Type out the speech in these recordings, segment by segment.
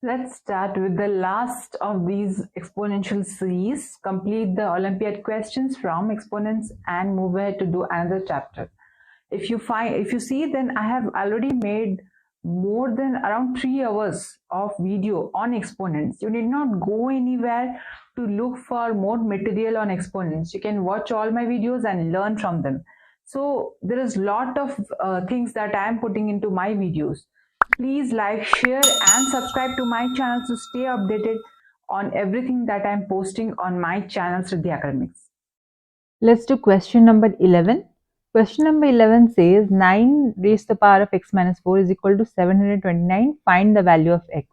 Let's start with the last of these exponential series. Complete the Olympiad questions from exponents and move ahead to do another chapter. If you see, then I have already made more than around 3 hours of video on exponents. You need not go anywhere to look for more material on exponents. You can watch all my videos and learn from them. So there is a lot of things that I am putting into my videos. Please like, share and subscribe to my channel to stay updated on everything that I am posting on my channel, Siddhi Academics. Let's do question number 11. Question number 11 says 9 raised to the power of x minus 4 is equal to 729. Find the value of x.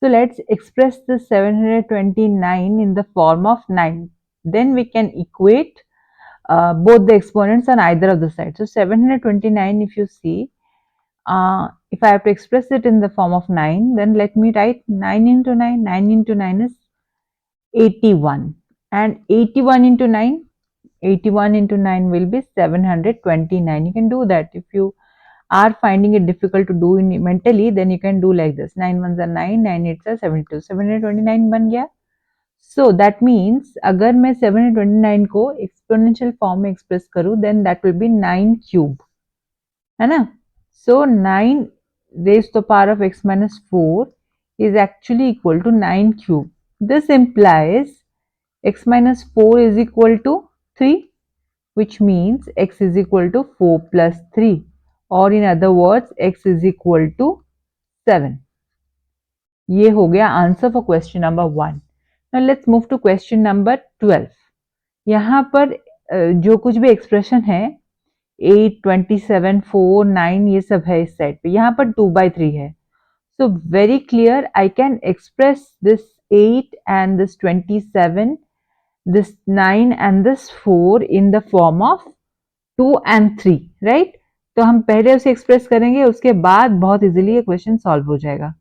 So let's express this 729 in the form of 9. Then we can equate both the exponents on either of the sides. So 729, if you see, if I have to express it in the form of 9, then let me write 9 into 9. 9 into 9 is 81. And 81 into 9, 81 into 9 will be 729. You can do that. If you are finding it difficult to do mentally, then you can do like this. 9 ones are 9, 9 eights are 72. 729 बन गया. So that means अगर मैं 729 को exponential form में express करूँ, then that will be 9 cube. है ना? So 9 raised to the power of x minus 4 is actually equal to 9 cube. This implies x minus 4 is equal to 3, which means x is equal to 4 plus 3, or in other words x is equal to 7. ये हो गया answer for question number 1. Now let's move to question number 12. यहाँ पर जो कुछ भी expression है 8, 27, 4, 9 ये सब है इस साइड पे. यहाँ पर 2/3 है. So very clear, I can express this 8 and this 27, this 9 and this 4 in the form of 2 and 3, right? तो हम पहले उसे एक्सप्रेस करेंगे, उसके बाद बहुत इजीली ये क्वेश्चन सॉल्व हो जाएगा.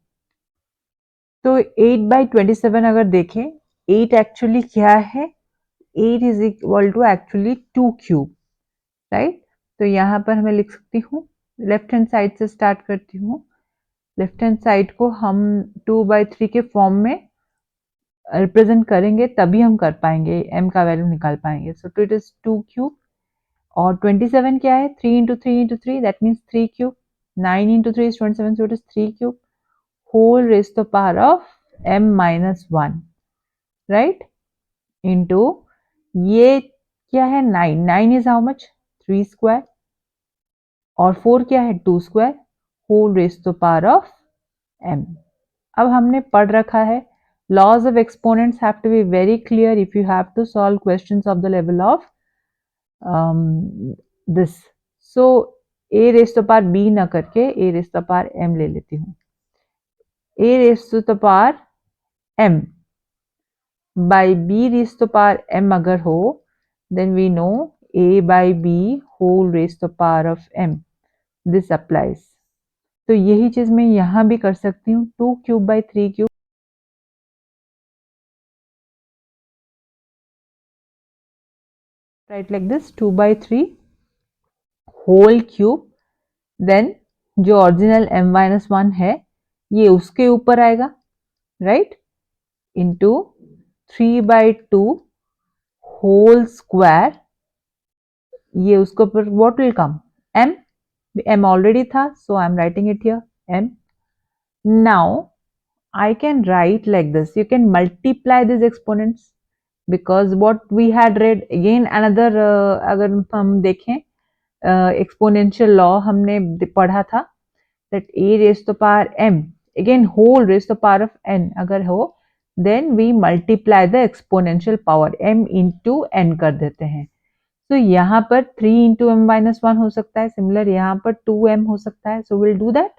तो 8/27 अगर देखें, 8 एक्चुअली क्या है? 8 is equal to actually 2 cube, right? तो यहाँ पर मैं लिख सकती हूँ, लेफ्ट हैंड साइड से स्टार्ट करती हूँ. लेफ्ट हैंड साइड को हम 2/3 के फॉर्म में रिप्रेजेंट करेंगे, तभी हम कर पाएंगे, m का वैल्यू निकाल पाएंगे. So it is 2 cube. और 27 क्या है? 3 into 3 into 3, that means 3 cube. 9 into 3 is 27, so it is 3 cube whole raise to power of m minus 1, right? Into ये क्या है? 9. 9 इज हाउ मच? 3 स्क्वायर. और 4 क्या है? 2 square whole raise to power of m. अब हमने पढ़ रखा है laws of exponents have to be very clear if you have to solve questions of the level of this. So a raised to power b ना करके a raised to power m ले लेती हूँ. a raised to the power m by b raised to power m अगर हो, then we know a by b whole raised to power of m. This applies. तो यही चीज मैं यहाँ भी कर सकती हूँ. 2 cube by 3 cube, write like this, 2/3 whole cube. Then जो ओरिजिनल m-1 है ये उसके ऊपर आएगा, राइट? Into 3/2 whole square. ये उसके ऊपर what will come? m. m already था, so I am writing it here m. Now I can write like this. You can multiply these exponents because what we had read again another अगर हम देखें exponential law हमने पढ़ा था that a raised to power m again whole raised to power of n अगर हो, then we multiply the exponential power m into n कर देते हैं. तो यहाँ पर 3 into m-1 हो सकता है. सिमिलर यहाँ पर 2m हो सकता है. So we'll do that.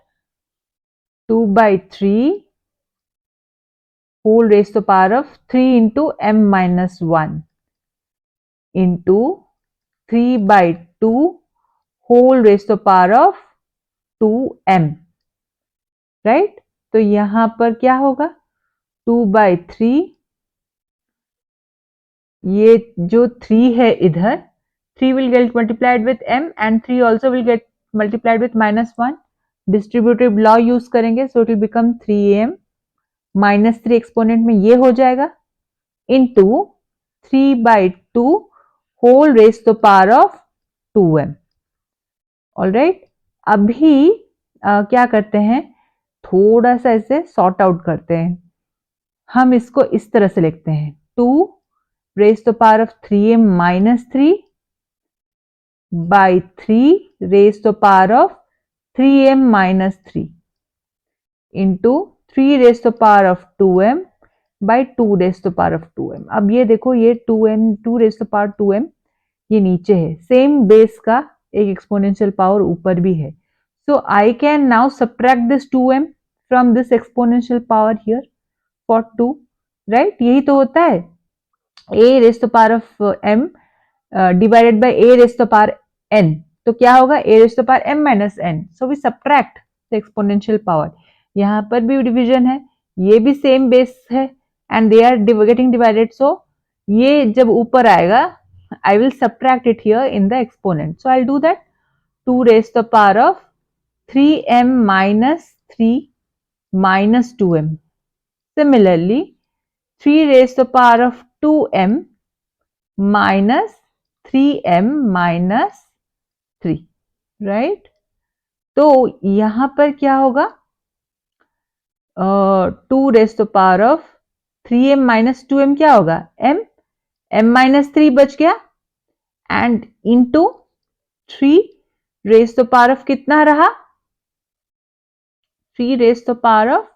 2/3 whole raised to power of 3 into m-1 into 3/2 whole raised to power of 2m, right? तो यहां पर क्या होगा? 2/3, ये जो 3 है इधर, 3 will get multiplied with m and 3 also will get multiplied with -1. Distributive law use करेंगे, so it will become 3m -3 exponent में ये हो जाएगा into 3/2 whole raise to power of 2m। Alright, अभी क्या करते हैं, थोड़ा सा इसे सॉर्ट आउट करते हैं। हम इसको इस तरह से लिखते हैं 2 raise to power of 3m minus 3 by 3 raised to power of 3m minus 3 into 3 raised to power of 2m by 2 raised to power of 2m। अब ये देखो, ये 2m 2 raised to power 2m ये नीचे है, सेम बेस का एक exponential power ऊपर भी है। So I can now subtract this 2m from this exponential power here for 2, right? यही तो होता है, a raised to power of m divided by a raised to power n। तो क्या होगा, a raised to power m minus n। So we subtract the exponential power. यहाँ पर भी डिवीजन है, ये भी सेम बेस है and they are getting divided. So ये जब ऊपर आएगा I will subtract it here in the exponent. So I'll do that, 2 raised to the power of 3m minus 3 minus 2m. Similarly, 3 raised to the power of 2m minus 3m minus 3, right? तो यहां पर क्या होगा, 2 raised to the power of 3m minus 2m क्या होगा, m minus 3 बच गया and into 3 raise to power of कितना रहा, 3 raise to power of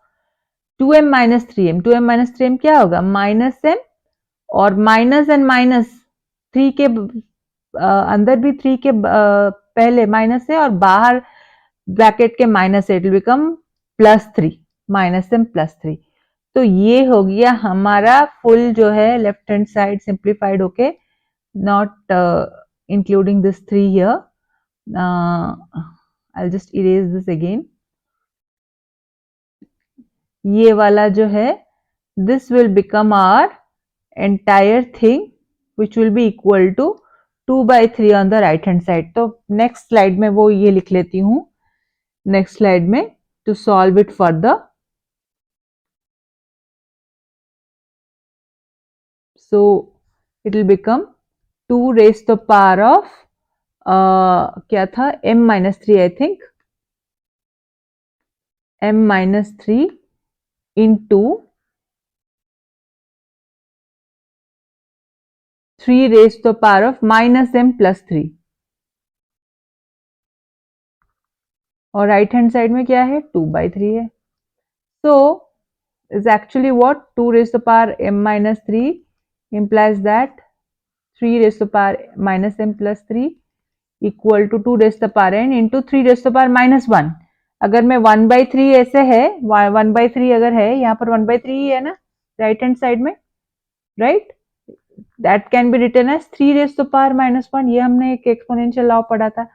2m minus 3m। 2m minus 3m क्या होगा, माइनस m, और माइनस एंड माइनस 3 के अंदर भी 3 के पहले माइनस है और बाहर ब्रैकेट के माइनस है, it will become +3, minus m +3। तो ये हो गया हमारा फुल जो है लेफ्ट हैंड साइड सिंप्लीफाइड होके, not including this 3 here. I'll just erase this again। ये वाला जो है, this will become our entire thing which will be equal to 2/3 on the right hand side। तो next slide में वो ये लिख लेती हूँ, next slide में to solve it further। So it will become 2 raised to the power of क्या था, m minus 3 I think, m minus 3 into 3 raised to the power of minus m plus 3। और राइट हैंड साइड में क्या है, 2/3 है। So is actually what, 2 raised to the power m minus 3 implies that 3 raised to the power minus m plus 3 equal to 2 raised to the power n into 3 raised to the power minus 1। अगर मैं 1/3 ऐसे है, 1/3 अगर है, यहाँ पर 1/3 ही है ना राइट हैंड साइड में, right? That can be written as 3 raised to the power minus 1। ये हमने एक एक्सपोनेंशियल लॉ पढ़ा था।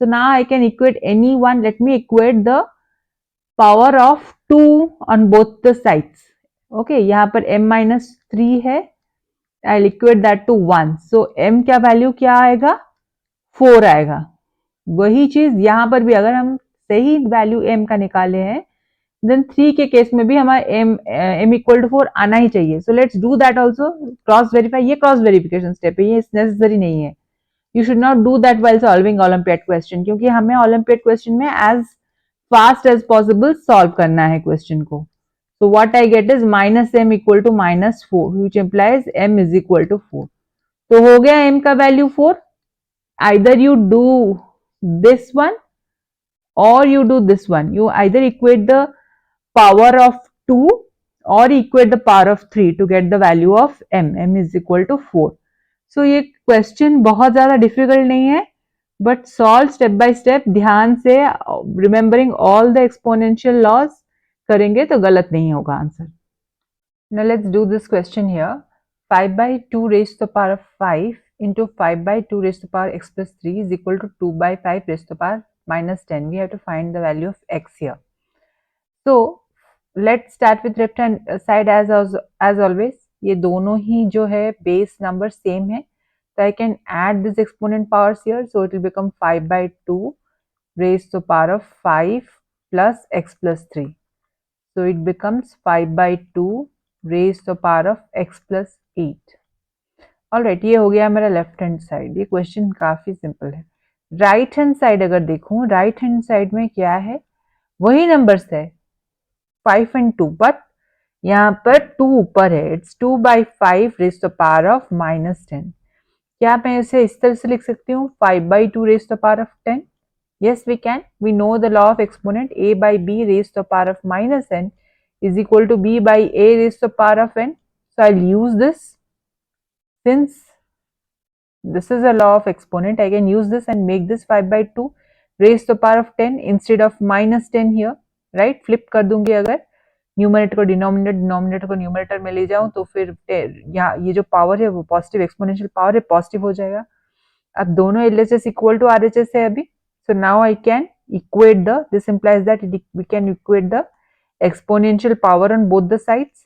So now I can equate any one. Let me equate the power of 2 on both the sides. Okay, यहाँ पर m minus 3 है, I'll equate that to 1. So m क्या value क्या आएगा, 4 आएगा। वही चीज यहाँ पर भी अगर हम सही वैल्यू m का निकाले हैं, देन 3 के केस में भी हमारा m इक्वल टू 4 आना ही चाहिए। So let's do that also, cross verify. ये क्रॉस वेरिफिकेशन स्टेप है, ये नेसेसरी नहीं है। You should not do that while solving Olympiad question, क्योंकि हमें Olympiad question में as fast as possible solve करना है question को। So what I get is minus m equal to minus 4, which implies m is equal to 4। तो हो गया m का value 4। Either you do this one or you do this one। You either equate the power of 2 or equate the power of 3 to get the value of m। m is equal to 4। So ये question बहुत ज्यादा difficult नहीं है, but solve step by step ध्यान से, remembering all the exponential laws करेंगे तो गलत नहीं होगा answer. Now let's do this question here. 5/2 raised to the power of 5 into 5/2 raised to the power x plus 3 is equal to 2/5 raised to the power minus 10। We have to find the value of x here। So let's start with left hand side as always। ये दोनों ही जो है base number same है, तो I can add this exponent powers here। So it will become 5/2 raised to the power of 5 plus x plus 3। So it becomes 5 by 2 raised to the power of x plus 8. Alright, ये हो गया मेरा left hand side. ये question काफी simple है। Right hand side अगर देखूं, right hand side में क्या है, वही नंबर्स है 5 and 2, बट यहाँ पर 2 ऊपर है। It's 2 by 5 raised to the power of -10। क्या मैं इसे इस तरह से लिख सकती हूँ 5 by 2 raised to the power of 10? Yes, we can. We know the law of exponent a by b raised to the power of -n is equal to b by a raised to the power of n. So I'll use this. Since this is a law of exponent, I can use this and make this 5 by 2 raised to the power of 10 instead of -10 here, right? Flip कर दूंगी अगर numerator को denominator, denominator को numerator में ले जाऊं तो फिर यहाँ ये जो पावर है वो पॉजिटिव एक्सपोनेंशियल पावर है, पॉजिटिव हो जाएगा। अब दोनों एलएचएस इक्वल टू आरएचएस है अभी। So now I can equate this implies that we can equate the exponential power on both the sides.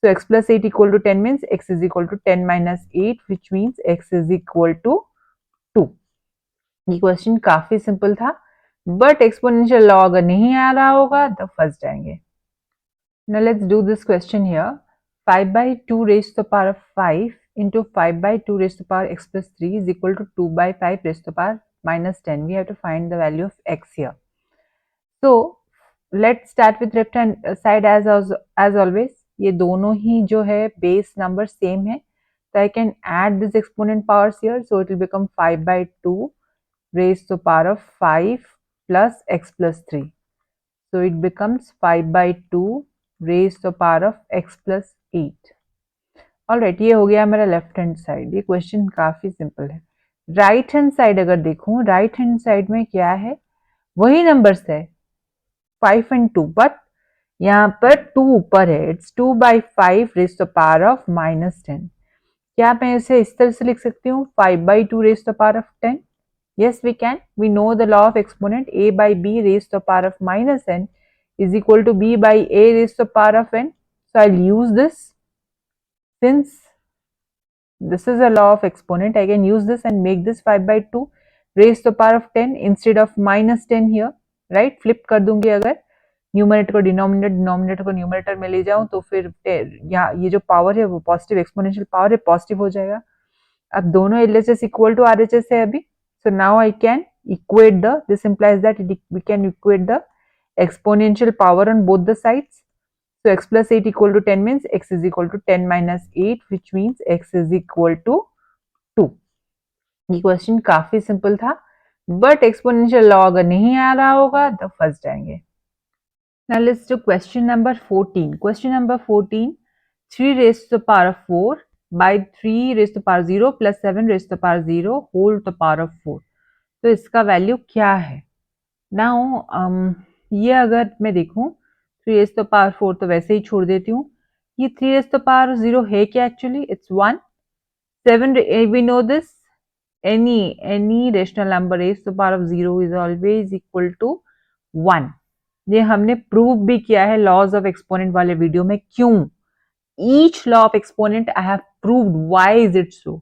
So x plus 8 equal to 10 means x is equal to 10 minus 8, which means x is equal to 2. ये question काफी simple था, but exponential law अगर नहीं आ रहा होगा तो फंस जाएंगे। Now let's do this question here. 5 by 2 raised to the power of 5 into 5 by 2 raised to the power x plus 3 is equal to 2 by 5 raised to the power -10. We have to find the value of x here. So let's start with left hand side as always. ये दोनों ही जो है base number same है, so I can add this exponent powers here. So it will become 5 by 2 raised to the power of 5 plus x plus 3. So it becomes 5 by 2 raised to the power of x plus 8. Alright, ये हो गया मेरा left hand side. ये question काफी simple है। Right hand side अगर देखूं, right hand side में क्या है, वही नंबर्स है 5 and 2, बट यहाँ पर 2 ऊपर है। It's 2 by 5 raised to the power of -10। क्या मैं इसे इस तरह से लिख सकती हूँ 5 by 2 raised to the power of 10? Yes, we can. We know the law of exponent a by b raised to the power of -n is equal to b by a raised to the power of n. So I'll use this. Since this is a law of exponent, I can use this and make this 5 by 2 raised to the power of 10 instead of -10 here, right? Flip कर दूंगी अगर numerator को denominator, denominator को numerator में ले जाऊं तो फिर यहाँ ये जो पावर है वो पॉजिटिव एक्सपोनेंशियल पावर है, पॉजिटिव हो जाएगा। अब दोनों एलएचएस इक्वल टू आरएचएस है अभी। So now I can equate this implies that we can equate the exponential power on both the sides. So x plus 8 equal to 10 means x is equal to 10 minus 8, which means x is equal to 2. ये question काफी simple था, but exponential law अगर नहीं आ रहा होगा तो फंस जाएंगे। Now let's do question number 14. Question number 14, 3 raised to the power of 4 by 3 raised to the power 0 plus 7 raised to the power 0 whole to the power of 4. तो इसका वैल्यू क्या है? नाउ ये अगर मैं देखूं 3 raised to the power 4 तो वैसे ही छोड़ देती हूँ। ये 3 raised to the power 0 है क्या? Actually it's 1. 7 we know this, any rational number raised to the power of 0 is always equal to 1. ये हमने प्रूव भी किया है लॉज ऑफ एक्सपोनेंट वाले वीडियो में। क्यों? each law of exponent I have proved. Why is it so?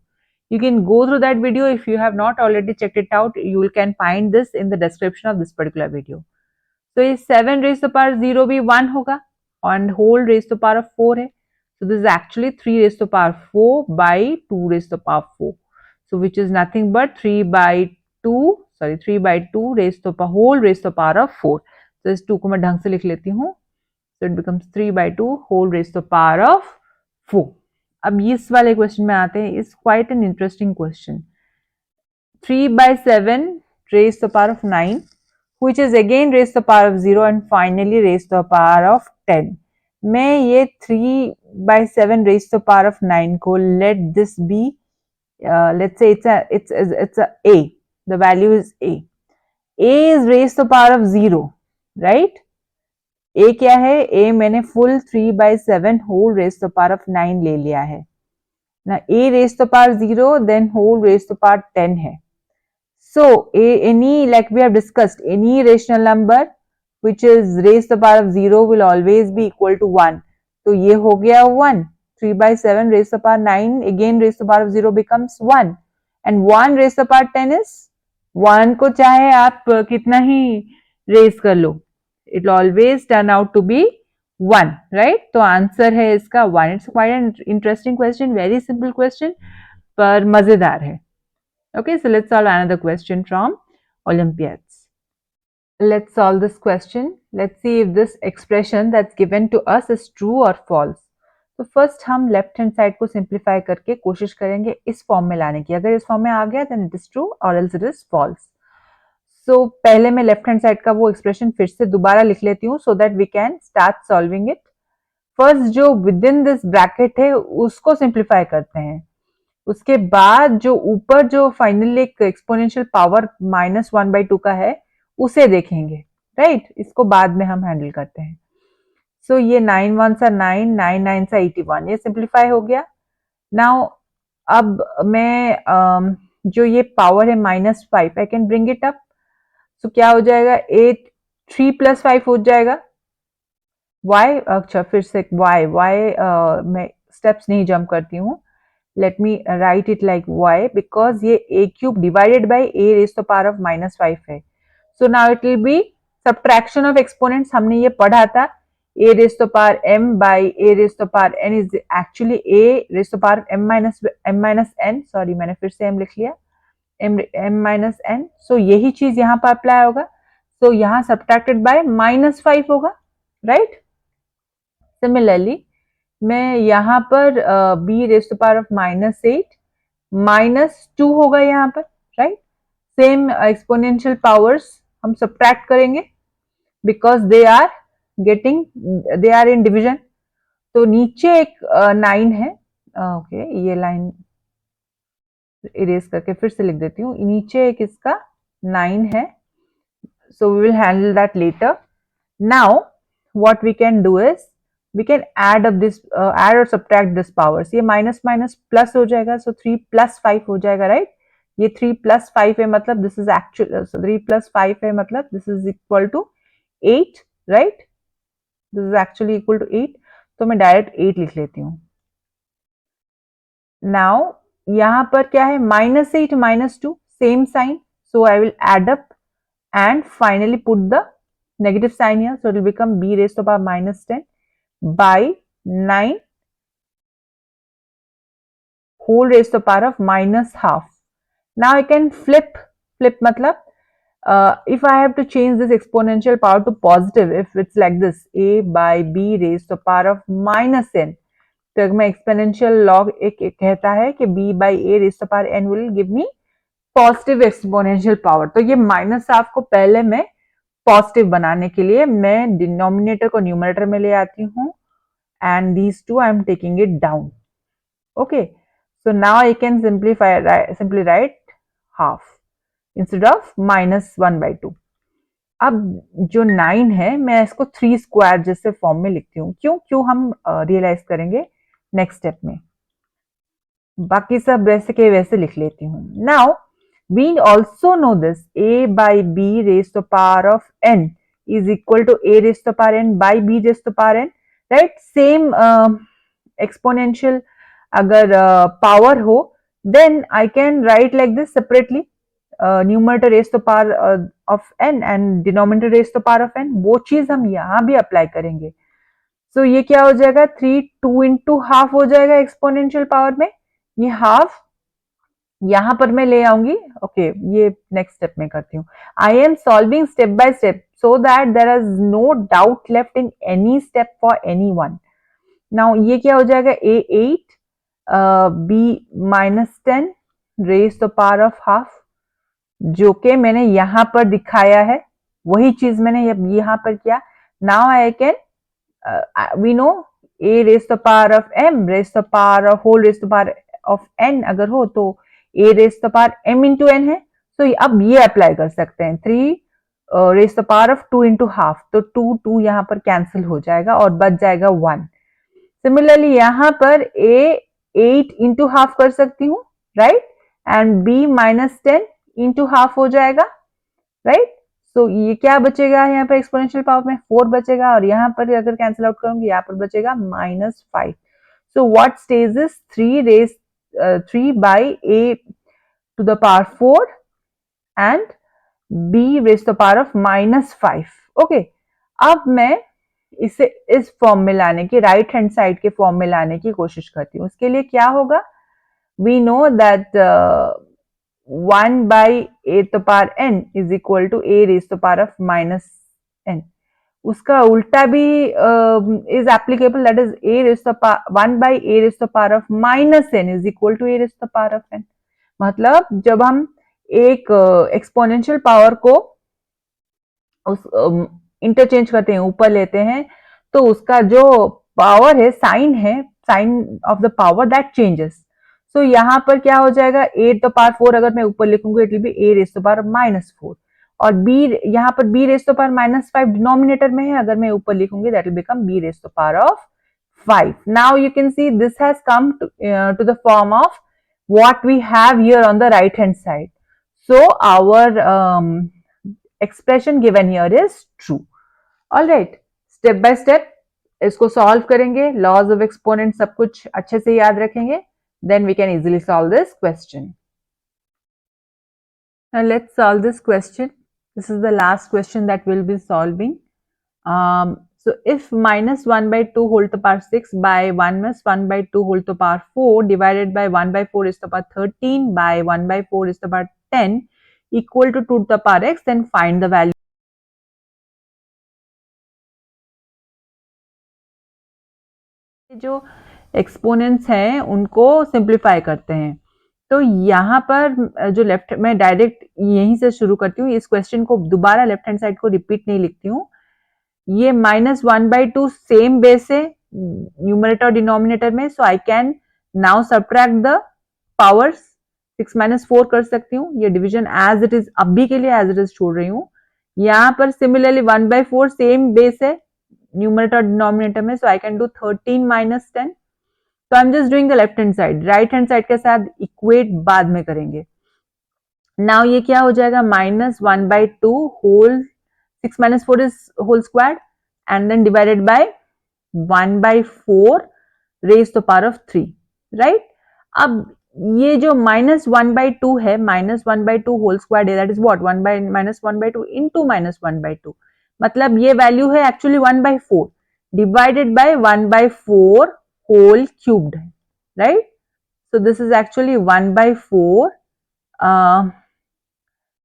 You can go through that video. If you have not already checked it out, you can find this in the description of this particular video. So ये 7 raised to the power 0 भी 1 होगा and whole raised to the power of 4 है. So this is actually 3 raised to the power 4 by 2 raised to the power 4. So which is nothing but 3 by 2 raised to the whole raised to the power of 4. So इस 2 को मैं ढंग से लिख लेती हूँ. So it becomes 3 by 2 whole raised to the power of 4. अब इस वाले क्वेश्चन में आते हैं. It's quite an interesting question. 3 by 7 raised to the power of 9, which is again raised to the power of 0 and finally raised to the power of 10. मैं ये 3 by 7 raised to the power of 9 को let this be, let's say it's a A. The value is A. A is raised to the power of 0, right? A क्या है? A मैंने full 3 by 7 whole raised to the power of 9 ले लिया है ना. A raised to the power 0 then whole raised to the power 10 है. So any, like we have discussed, any rational number which is raised to the power of 0 will always be equal to 1. तो ये हो गया 1. 3 by 7 raised to the power 9 again raised to the power of 0 becomes 1, and 1 raised to the power 10 is 1 को चाहे आप कितना ही raise कर लो, it will always turn out to be 1, right? तो आंसर है इसका 1. It's quite an interesting question, very simple question, पर मजेदार है. Okay, so let's solve another question from Olympiads. Let's solve this question. Let's see if this expression that's given to us is true or false. तो first हम left hand side को simplify करके कोशिश करेंगे इस फॉर्म में लाने की. अगर इस फॉर्म में आ गया देन इट इज ट्रू और एल्स इट इज फॉल्स. सो पहले मैं लेफ्ट हैंड साइड का वो एक्सप्रेशन फिर से दोबारा लिख लेती हूँ so that we can start solving it. First जो विद इन दिस ब्रैकेट है उसको सिंप्लीफाई करते हैं. उसके बाद जो ऊपर जो फाइनली एक एक्सपोनेंशियल पावर -1/2 का है उसे देखेंगे, राइट? इसको बाद में हम हैंडल करते हैं. सो ये 9 1 सा 9, 9 9 सा 81, ये सिंप्लीफाई हो गया. नाउ अब मैं जो ये पावर है -5 I can bring it up. So क्या हो जाएगा? 8 3 + 5 हो जाएगा. y, अच्छा फिर से y मैं स्टेप्स नहीं जंप करती हूँ. let me write it like y because ये a cube divided by a raised to the power of -5 है. So now it will be subtraction of exponents. हमने ये पढ़ा था a raised to the power m by a raised to the power n is actually a raised to the power m minus n. Sorry मैंने फिर से m लिख लिया, m minus n. So यही चीज यहाँ पर अप्लाई होगा. So यहाँ subtracted by -5 होगा, right? Similarly मैं यहाँ पर b raise to power of -8 -2 होगा यहाँ पर, राइट? सेम एक्सपोनेंशियल पावर्स हम सब्ट्रैक्ट करेंगे because they are in division. तो नीचे एक 9 है. ओके ये लाइन इरेज करके फिर से लिख देती हूँ. नीचे एक इसका 9 है. So we will handle that later. Now what we can do is we can add up this add or subtract this powers. ये माइनस माइनस प्लस हो जाएगा. सो 3 + 5 हो जाएगा, राइट? ये 3 + 5 है मतलब दिस इज एक्चुअल. 3 + 5 है मतलब this is equal to 8, right? This is actually equal to 8. तो मैं डायरेक्ट 8 लिख लेती हूँ. नाउ यहाँ पर क्या है? -8 -2 same sign. So I will add up and finally put the negative sign here. So it will become b raised to the power -10 by 9 whole raised to the power of -half. Now I can flip matlab if I have to change this exponential power to positive, if it's like this a by b raised to the power of -n, तो मैं exponential log एक कहता है कि b by a raised to the power n will give me positive exponential power. तो ये -half को पहले मैं पॉजिटिव बनाने के लिए मैं डिनोमिनेटर को न्यूमरेटर में ले आती हूँ and these two I am taking it down. Okay, so now I can simply write half instead of -1/2. अब जो 9 है मैं इसको 3 स्क्वायर जैसे फॉर्म में लिखती हूँ. क्यों हम रियलाइज करेंगे नेक्स्ट स्टेप में. बाकी सब वैसे के वैसे लिख लेती हूँ. Now we also know this a by b raised to the power of n is equal to a raised to the power n by b raised to the power n, right? Same exponential अगर power हो then I can write like this separately, numerator raised to the power of n and denominator raised to the power of n. वो चीज हम यहाँ भी apply करेंगे. So ये क्या हो जाएगा? 3 2 into half हो जाएगा एक्सपोनेंशियल पावर में. ये हाफ यहां पर मैं ले आऊंगी. ओके ये नेक्स्ट स्टेप में करती हूँ. I am solving step by step so that there is no doubt left in any step for any one. नाउ ये क्या हो जाएगा? a8 b -10 raise the power of half, जो कि मैंने यहां पर दिखाया है. वही चीज मैंने यहां पर किया. Now I can we know a raise the power of m raise the power of whole raise the power of n अगर हो तो a raise the power m into n है. तो अब ये अप्लाई कर सकते हैं. 3 raise the power of 2 into half, तो 2 यहाँ पर कैंसिल हो जाएगा और बच जाएगा 1. सिमिलरली यहाँ पर a 8 इंटू हाफ कर सकती हूँ, right? And b -10 into half हो जाएगा, राइट? सो ये क्या बचेगा? यहाँ पर एक्सपोनेंशियल पावर में 4 बचेगा और यहाँ पर अगर कैंसिल आउट करूंगी यहाँ पर बचेगा -5. So what stage is 3 by a to the power 4 and b raised to the power of -5. Okay, अब मैं इसे इस फॉर्म में लाने की, राइट हैंड साइड के फॉर्म में लाने की कोशिश करती हूँ। उसके लिए क्या होगा, we know that 1 by a to the power n is equal to a raised to the power of minus n. उसका उल्टा भी is applicable, that is a raised to the power 1 by a raised to the power of minus n is equal to a raised to the power of n. मतलब जब हम एक exponential power को उस interchange करते हैं, ऊपर लेते हैं, तो उसका जो पावर है, sign of the power that changes. So यहाँ पर क्या हो जाएगा, a to the power 4 अगर मैं ऊपर लिखूंगी it will be a raised to the power -4, और b यहाँ पर b raised to the power -5 denominator में है, अगर मैं ऊपर लिखूंगी that will become b raised to the power of 5. Now you can see this has come to the form of what we have here on the right hand side. So our expression given here is true. All right, step by step इसको solve करेंगे, laws of exponent सब कुछ अच्छे से याद रखेंगे, then we can easily solve this question. Now let's solve this question. This is the last question that we'll be solving. So if minus 1 by 2 whole to the power 6 by 1 minus 1 by 2 whole to the power 4 divided by 1 by 4 is to the power 13 by 1 by 4 is to the power 10 equal to 2 to the power x, then find the value. जो exponents हैं उनको simplify करते हैं, तो यहाँ पर जो left, मैं डायरेक्ट यहीं से शुरू करती हूँ, इस क्वेश्चन को दोबारा लेफ्ट हैंड साइड को रिपीट नहीं लिखती हूँ। ये -1 by 2 सेम बेस है न्यूमरेटर और डिनोमिनेटर में, so I can now subtract the powers, 6 - 4 कर सकती हूँ। ये डिवीजन एज इट इज अभी के लिए एज इट इज छोड़ रही हूँ। यहाँ पर सिमिलरली 1 by 4 सेम बेस है न्यूमरेटर डिनोमिनेटर में, सो आई कैन डू 13 - 10। तो I am just doing the left hand side, right hand side के साथ इक्वेट बाद में करेंगे। नाउ ये क्या हो जाएगा, -1 by 2 whole 6 - 4 is whole squared and then divided by 1 by 4 raised to the power of 3, right? अब ये जो -1 by 2 है, -1 by 2 whole squared है, that is what, -1 by 2 into -1 by 2, मतलब ये वैल्यू है actually 1 by 4 divided by 1 by 4 whole cubed है, right? So this is actually 1 by 4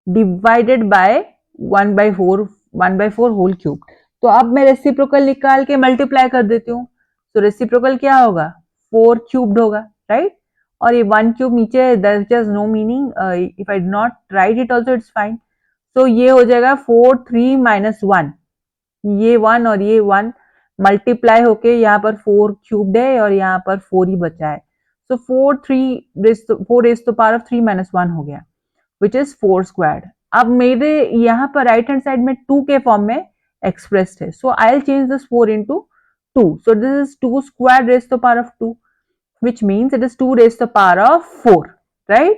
divided by 1 by 4 whole cube. तो अब मैं रेसिप्रोकल निकाल के मल्टीप्लाई कर देती हूँ, तो रेसिप्रोकल क्या होगा, 4 क्यूब्ड होगा, राइट? और ये 1 क्यूब नीचे, there is no meaning, if I do not write it also it's fine. तो ये हो जाएगा 4 3 - 1, ये 1 और ये 1 मल्टीप्लाई होके यहाँ पर 4 क्यूब्ड है और यहाँ पर 4 ही बचा है, सो 4 रेज़ टू पावर ऑफ 3 - 1 हो गया, विच इज 4 स्क्वायर्ड। अब मेरे यहाँ पर राइट हैंड साइड में 2 के फॉर्म में एक्सप्रेस्ड है, so I will change this 4 into 2, so this is 2 squared raised to the power of 2, which means it is 2 raised to the power of 4, right?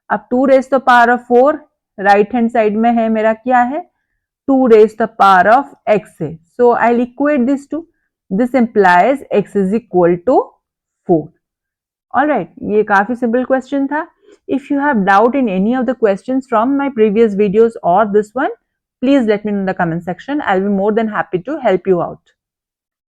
अब 2 raised to the power of 4 right hand side में है मेरा क्या है, 2 raised to the power of x है, so I'll equate this to, this implies x is equal to 4. All right, ये काफी simple question था। If you have doubt in any of the questions from my previous videos or this one, please let me know in the comment section. I'll be more than happy to help you out.